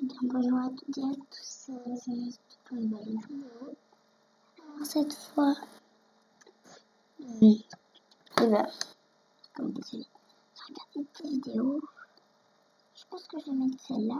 bien, bonjour à toutes et à tous, c'est juste pour une nouvelle vidéo. Alors cette fois, comme vous savez, j'ai regardé une petite vidéo. Je pense que je vais mettre celle-là.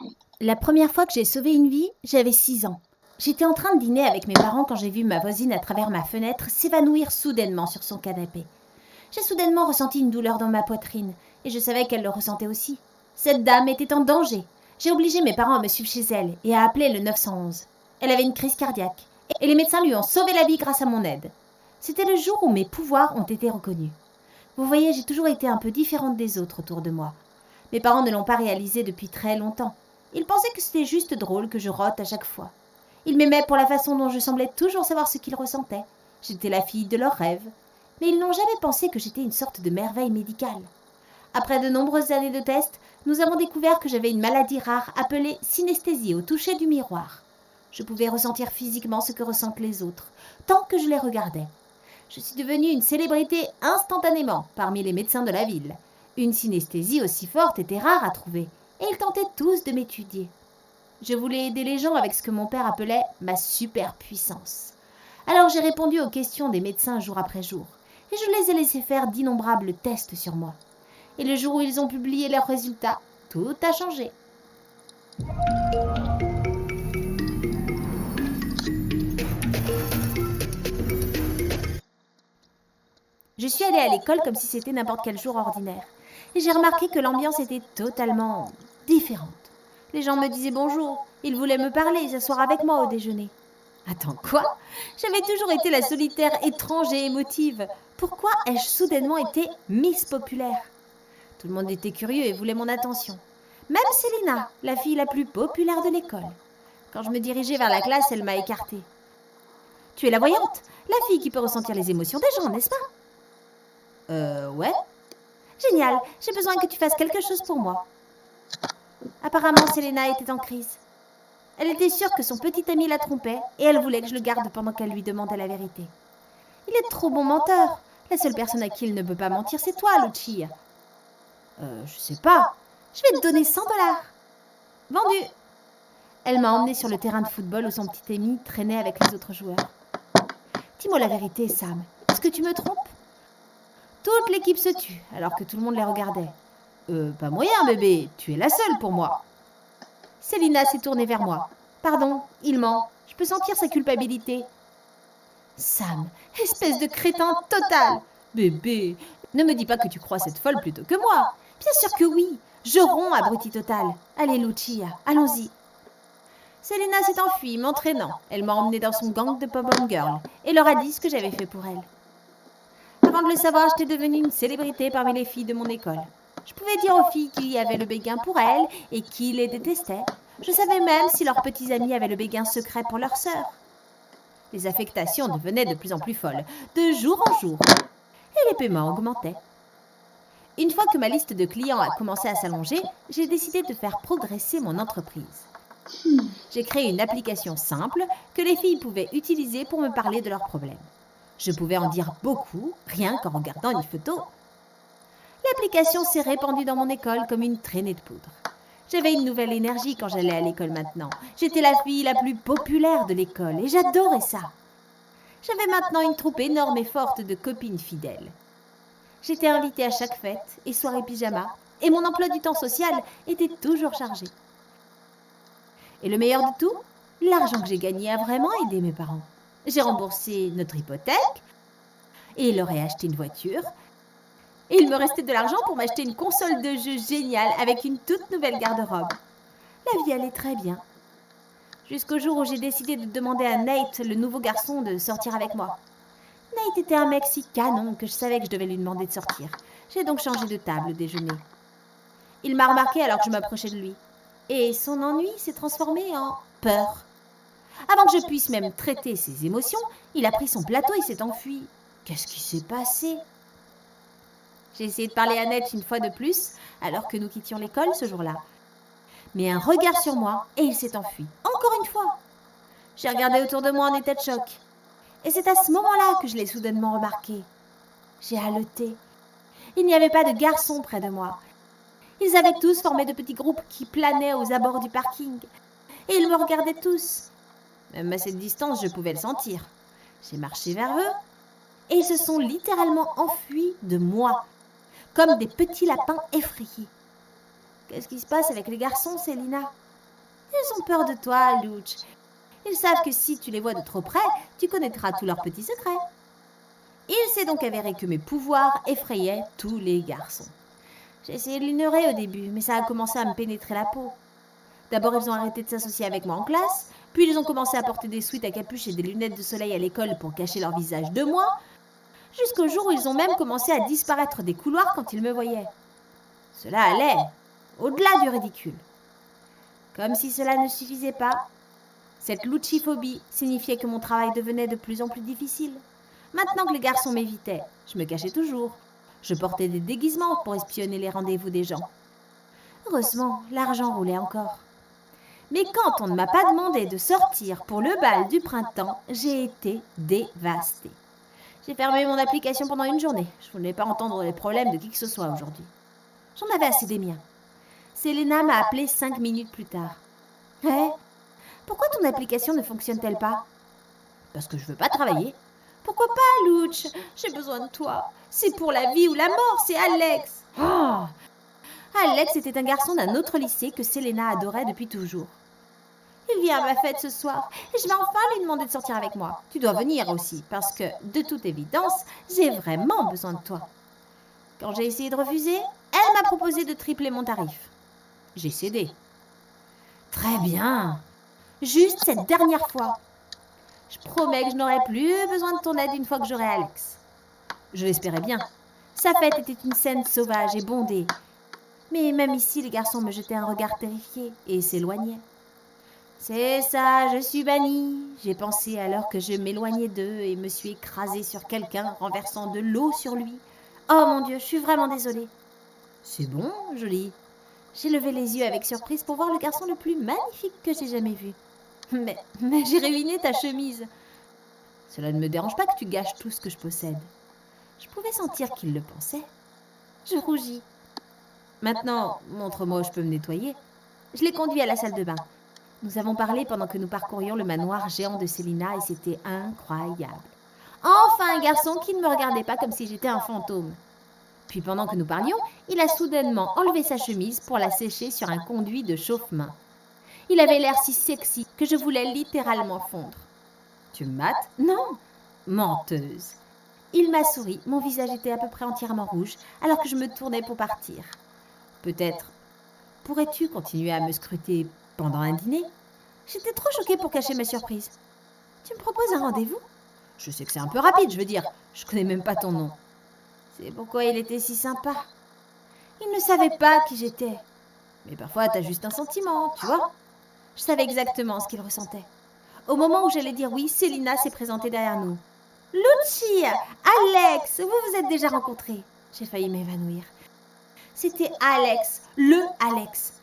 Allez. La première fois que j'ai sauvé une vie, j'avais 6 ans. J'étais en train de dîner avec mes parents quand j'ai vu ma voisine à travers ma fenêtre s'évanouir soudainement sur son canapé. J'ai soudainement ressenti une douleur dans ma poitrine et je savais qu'elle le ressentait aussi. Cette dame était en danger. J'ai obligé mes parents à me suivre chez elle et à appeler le 911. Elle avait une crise cardiaque et les médecins lui ont sauvé la vie grâce à mon aide. C'était le jour où mes pouvoirs ont été reconnus. Vous voyez, j'ai toujours été un peu différente des autres autour de moi. Mes parents ne l'ont pas réalisé depuis très longtemps. Ils pensaient que c'était juste drôle que je rote à chaque fois. Ils m'aimaient pour la façon dont je semblais toujours savoir ce qu'ils ressentaient. J'étais la fille de leurs rêves. Mais ils n'ont jamais pensé que j'étais une sorte de merveille médicale. Après de nombreuses années de tests, nous avons découvert que j'avais une maladie rare appelée synesthésie au toucher du miroir. Je pouvais ressentir physiquement ce que ressentent les autres, tant que je les regardais. Je suis devenue une célébrité instantanément parmi les médecins de la ville. Une synesthésie aussi forte était rare à trouver, et ils tentaient tous de m'étudier. Je voulais aider les gens avec ce que mon père appelait ma superpuissance. Alors j'ai répondu aux questions des médecins jour après jour, et je les ai laissés faire d'innombrables tests sur moi. Et le jour où ils ont publié leurs résultats, tout a changé. Je suis allée à l'école comme si c'était n'importe quel jour ordinaire. Et j'ai remarqué que l'ambiance était totalement différente. Les gens me disaient bonjour, ils voulaient me parler et s'asseoir avec moi au déjeuner. Attends, quoi? J'avais toujours été la solitaire étrange et émotive. Pourquoi ai-je soudainement été Miss Populaire? Tout le monde était curieux et voulait mon attention. Même Célina, la fille la plus populaire de l'école. Quand je me dirigeais vers la classe, elle m'a écartée. Tu es la voyante, la fille qui peut ressentir les émotions des gens, n'est-ce pas? Ouais. Génial, j'ai besoin que tu fasses quelque chose pour moi. Apparemment, Selena était en crise. Elle était sûre que son petit ami la trompait et elle voulait que je le garde pendant qu'elle lui demandait la vérité. Il est trop bon menteur. La seule personne à qui il ne peut pas mentir, c'est toi, Lucia. Je sais pas. Je vais te donner 100 $. Vendu. Elle m'a emmenée sur le terrain de football où son petit ami traînait avec les autres joueurs. Dis-moi la vérité, Sam. Est-ce que tu me trompes? Toute l'équipe se tut, alors que tout le monde les regardait. Pas moyen, bébé. Tu es la seule pour moi. Célina s'est tournée vers moi. Pardon, il ment. Je peux sentir sa culpabilité. Sam, espèce de crétin total. Bébé, ne me dis pas que tu crois cette folle plutôt que moi. Bien sûr que oui. Je romps, abruti total. Allez, Lucia, allons-y. Selena s'est enfuie, m'entraînant. Elle m'a emmenée dans son gang de pop-up girl et leur a dit ce que j'avais fait pour elle. Avant de le savoir, j'étais devenue une célébrité parmi les filles de mon école. Je pouvais dire aux filles qui avaient le béguin pour elles et qui les détestaient. Je savais même si leurs petits amis avaient le béguin secret pour leurs sœurs. Les affectations devenaient de plus en plus folles, de jour en jour, et les paiements augmentaient. Une fois que ma liste de clients a commencé à s'allonger, j'ai décidé de faire progresser mon entreprise. J'ai créé une application simple que les filles pouvaient utiliser pour me parler de leurs problèmes. Je pouvais en dire beaucoup, rien qu'en regardant une photo. L'application s'est répandue dans mon école comme une traînée de poudre. J'avais une nouvelle énergie quand j'allais à l'école maintenant. J'étais la fille la plus populaire de l'école et j'adorais ça. J'avais maintenant une troupe énorme et forte de copines fidèles. J'étais invitée à chaque fête et soirée pyjama et mon emploi du temps social était toujours chargé. Et le meilleur de tout, l'argent que j'ai gagné a vraiment aidé mes parents. J'ai remboursé notre hypothèque et leur ai acheté une voiture. Et il me restait de l'argent pour m'acheter une console de jeu géniale avec une toute nouvelle garde-robe. La vie allait très bien. Jusqu'au jour où j'ai décidé de demander à Nate, le nouveau garçon, de sortir avec moi. Nate était un mec si canon que je savais que je devais lui demander de sortir. J'ai donc changé de table au déjeuner. Il m'a remarqué alors que je m'approchais de lui. Et son ennui s'est transformé en peur. Avant que je puisse même traiter ses émotions, il a pris son plateau et s'est enfui. Qu'est-ce qui s'est passé? J'ai essayé de parler à Nate une fois de plus, alors que nous quittions l'école ce jour-là. Mais un regard sur moi, et il s'est enfui. Encore une fois. J'ai regardé autour de moi en état de choc. Et c'est à ce moment-là que je l'ai soudainement remarqué. J'ai haleté. Il n'y avait pas de garçon près de moi. Ils avaient tous formé de petits groupes qui planaient aux abords du parking. Et ils me regardaient tous. Même à cette distance, je pouvais le sentir. J'ai marché vers eux et ils se sont littéralement enfuis de moi, comme des petits lapins effrayés. Qu'est-ce qui se passe avec les garçons, Célina? Ils ont peur de toi, Louch. Ils savent que si tu les vois de trop près, tu connaîtras tous leurs petits secrets. Il s'est donc avéré que mes pouvoirs effrayaient tous les garçons. J'ai essayé de l'ignorer au début, mais ça a commencé à me pénétrer la peau. D'abord, ils ont arrêté de s'associer avec moi en classe, puis ils ont commencé à porter des sweats à capuche et des lunettes de soleil à l'école pour cacher leur visage de moi, jusqu'au jour où ils ont même commencé à disparaître des couloirs quand ils me voyaient. Cela allait au-delà du ridicule. Comme si cela ne suffisait pas, cette louchiphobie signifiait que mon travail devenait de plus en plus difficile. Maintenant que les garçons m'évitaient, je me cachais toujours. Je portais des déguisements pour espionner les rendez-vous des gens. Heureusement, l'argent roulait encore. Mais quand on ne m'a pas demandé de sortir pour le bal du printemps, j'ai été dévastée. J'ai fermé mon application pendant une journée. Je ne voulais pas entendre les problèmes de qui que ce soit aujourd'hui. J'en avais assez des miens. Célina m'a appelé 5 minutes plus tard. « Hé, pourquoi ton application ne fonctionne-t-elle pas ?»« Parce que je veux pas travailler. »« Pourquoi pas, Louch? J'ai besoin de toi. C'est pour la vie ou la mort, c'est Alex. » Oh, Alex était un garçon d'un autre lycée que Célina adorait depuis toujours. Il vient à ma fête ce soir et je vais enfin lui demander de sortir avec moi. Tu dois venir aussi parce que, de toute évidence, j'ai vraiment besoin de toi. Quand j'ai essayé de refuser, elle m'a proposé de tripler mon tarif. J'ai cédé. Très bien. Juste cette dernière fois. Je promets que je n'aurai plus besoin de ton aide une fois que j'aurai Alex. Je l'espérais bien. Sa fête était une scène sauvage et bondée. Mais même ici, les garçons me jetaient un regard terrifié et s'éloignaient. C'est ça, je suis bannie. J'ai pensé alors que je m'éloignais d'eux et me suis écrasée sur quelqu'un, renversant de l'eau sur lui. Oh mon Dieu, je suis vraiment désolée. C'est bon, jolie. J'ai levé les yeux avec surprise pour voir le garçon le plus magnifique que j'ai jamais vu. Mais j'ai ruiné ta chemise. Cela ne me dérange pas que tu gâches tout ce que je possède. Je pouvais sentir qu'il le pensait. Je rougis. Maintenant, montre-moi où je peux me nettoyer. Je l'ai conduit à la salle de bain. Nous avons parlé pendant que nous parcourions le manoir géant de Célina et c'était incroyable. Enfin un garçon qui ne me regardait pas comme si j'étais un fantôme. Puis pendant que nous parlions, il a soudainement enlevé sa chemise pour la sécher sur un conduit de chauffe-main. Il avait l'air si sexy que je voulais littéralement fondre. Tu me mates? Non. Menteuse. Il m'a souri, mon visage était à peu près entièrement rouge alors que je me tournais pour partir. Peut-être pourrais-tu continuer à me scruter pendant un dîner? J'étais trop choquée pour cacher ma surprise. Tu me proposes un rendez-vous? Je sais que c'est un peu rapide, je veux dire. Je connais même pas ton nom. C'est pourquoi il était si sympa. Il ne savait pas qui j'étais. Mais parfois, t'as juste un sentiment, tu vois. Je savais exactement ce qu'il ressentait. Au moment où j'allais dire oui, Célina s'est présentée derrière nous. Lucie, Alex, vous vous êtes déjà rencontrés. J'ai failli m'évanouir. C'était Alex, le Alex.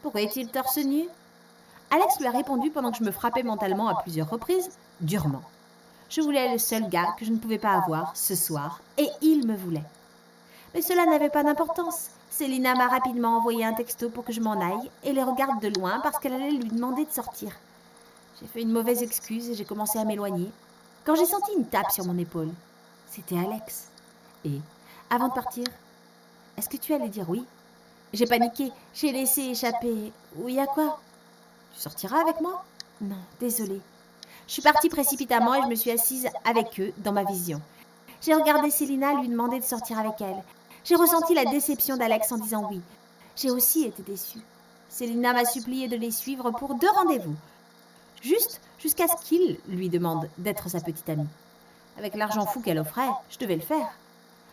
Pourquoi est-il torse nu? Alex lui a répondu pendant que je me frappais mentalement à plusieurs reprises, durement. Je voulais le seul gars que je ne pouvais pas avoir ce soir, et il me voulait. Mais cela n'avait pas d'importance. Célina m'a rapidement envoyé un texto pour que je m'en aille et les regarde de loin parce qu'elle allait lui demander de sortir. J'ai fait une mauvaise excuse et j'ai commencé à m'éloigner. Quand j'ai senti une tape sur mon épaule, c'était Alex. Et, avant de partir, est-ce que tu allais dire oui? J'ai paniqué, j'ai laissé échapper. Oui, à quoi? Tu sortiras avec moi? Non, désolée. Je suis partie précipitamment et je me suis assise avec eux dans ma vision. J'ai regardé Célina lui demander de sortir avec elle. J'ai ressenti la déception d'Alex en disant oui. J'ai aussi été déçue. Célina m'a supplié de les suivre pour 2 rendez-vous. Juste jusqu'à ce qu'il lui demande d'être sa petite amie. Avec l'argent fou qu'elle offrait, je devais le faire.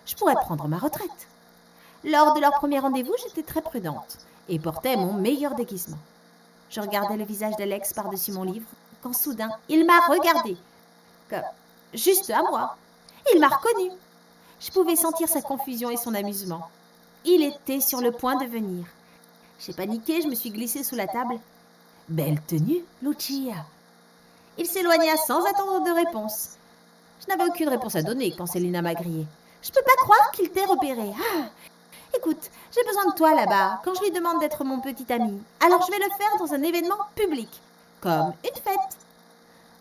Je pourrais prendre ma retraite. Lors de leur premier rendez-vous, j'étais très prudente et portais mon meilleur déguisement. Je regardais le visage d'Alex par-dessus mon livre quand soudain, il m'a regardée. Comme juste à moi. Il m'a reconnue. Je pouvais sentir sa confusion et son amusement. Il était sur le point de venir. J'ai paniqué, je me suis glissée sous la table. « Belle tenue, Lucia !» Il s'éloigna sans attendre de réponse. Je n'avais aucune réponse à donner quand Célina m'a grillée. « Je ne peux pas croire qu'il t'ait repéré. Ah, Écoute, j'ai besoin de toi là-bas quand je lui demande d'être mon petit ami. Alors je vais le faire dans un événement public, comme une fête.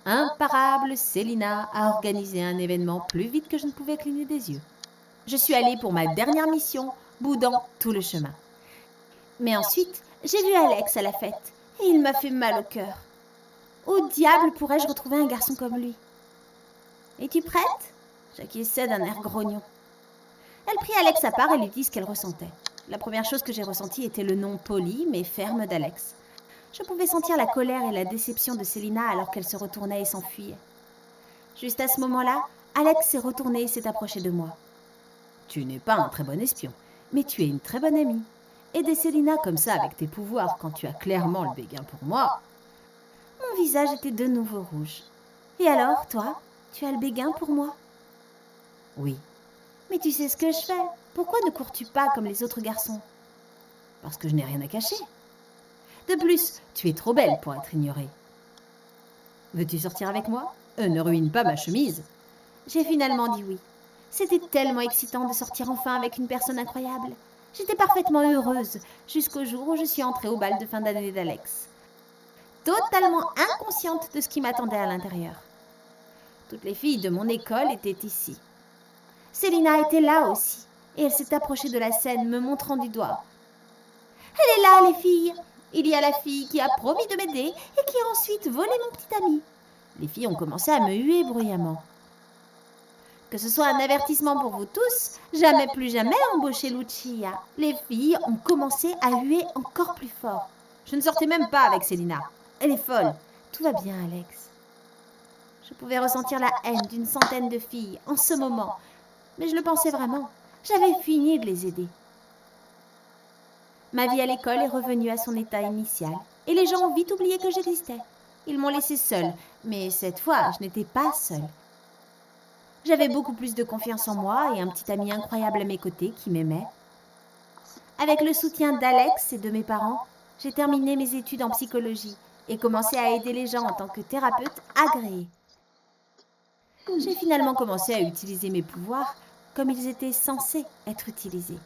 Imparable, Célina a organisé un événement plus vite que je ne pouvais cligner des yeux. Je suis allée pour ma dernière mission, boudant tout le chemin. Mais ensuite, j'ai vu Alex à la fête, et il m'a fait mal au cœur. Au diable pourrais-je retrouver un garçon comme lui? Es-tu prête? J'acquiesçai d'un air grognon. Elle prit Alex à part et lui dit ce qu'elle ressentait. La première chose que j'ai ressentie était le nom poli mais ferme d'Alex. Je pouvais sentir la colère et la déception de Célina alors qu'elle se retournait et s'enfuyait. Juste à ce moment-là, Alex s'est retourné et s'est approché de moi. Tu n'es pas un très bon espion, mais tu es une très bonne amie. Aider Célina comme ça avec tes pouvoirs quand tu as clairement le béguin pour moi. Mon visage était de nouveau rouge. Et alors, toi, tu as le béguin pour moi? Oui. Mais tu sais ce que je fais. Pourquoi ne cours-tu pas comme les autres garçons? Parce que je n'ai rien à cacher. De plus, tu es trop belle pour être ignorée. Veux-tu sortir avec moi? Ne ruine pas ma chemise. J'ai finalement dit oui. C'était tellement excitant de sortir enfin avec une personne incroyable. J'étais parfaitement heureuse jusqu'au jour où je suis entrée au bal de fin d'année d'Alex. Totalement inconsciente de ce qui m'attendait à l'intérieur. Toutes les filles de mon école étaient ici. Célina était là aussi, et elle s'est approchée de la scène, me montrant du doigt. Elle est là, les filles. Il y a la fille qui a promis de m'aider et qui a ensuite volé mon petit ami. Les filles ont commencé à me huer bruyamment. Que ce soit un avertissement pour vous tous, jamais plus jamais embaucher Lucia. Les filles ont commencé à huer encore plus fort. Je ne sortais même pas avec Célina. Elle est folle. Tout va bien, Alex. Je pouvais ressentir la haine d'une centaine de filles en ce moment, mais je le pensais vraiment. J'avais fini de les aider. Ma vie à l'école est revenue à son état initial, et les gens ont vite oublié que j'existais. Ils m'ont laissée seule, mais cette fois, je n'étais pas seule. J'avais beaucoup plus de confiance en moi et un petit ami incroyable à mes côtés qui m'aimait. Avec le soutien d'Alex et de mes parents, j'ai terminé mes études en psychologie et commencé à aider les gens en tant que thérapeute agréée. J'ai finalement commencé à utiliser mes pouvoirs comme ils étaient censés être utilisés,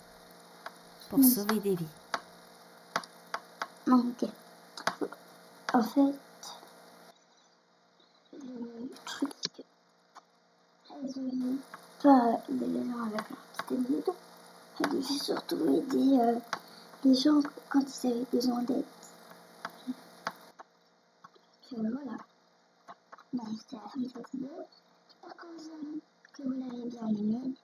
pour sauver des vies. Ok. En fait, le truc, c'est qu'elle devait pas aider les gens avec leur petite amie. Elle devait surtout aider les gens quand ils avaient besoin d'aide. Voilà. C'était la fin de cette vidéo. J'espère que vous l'avez bien aimé.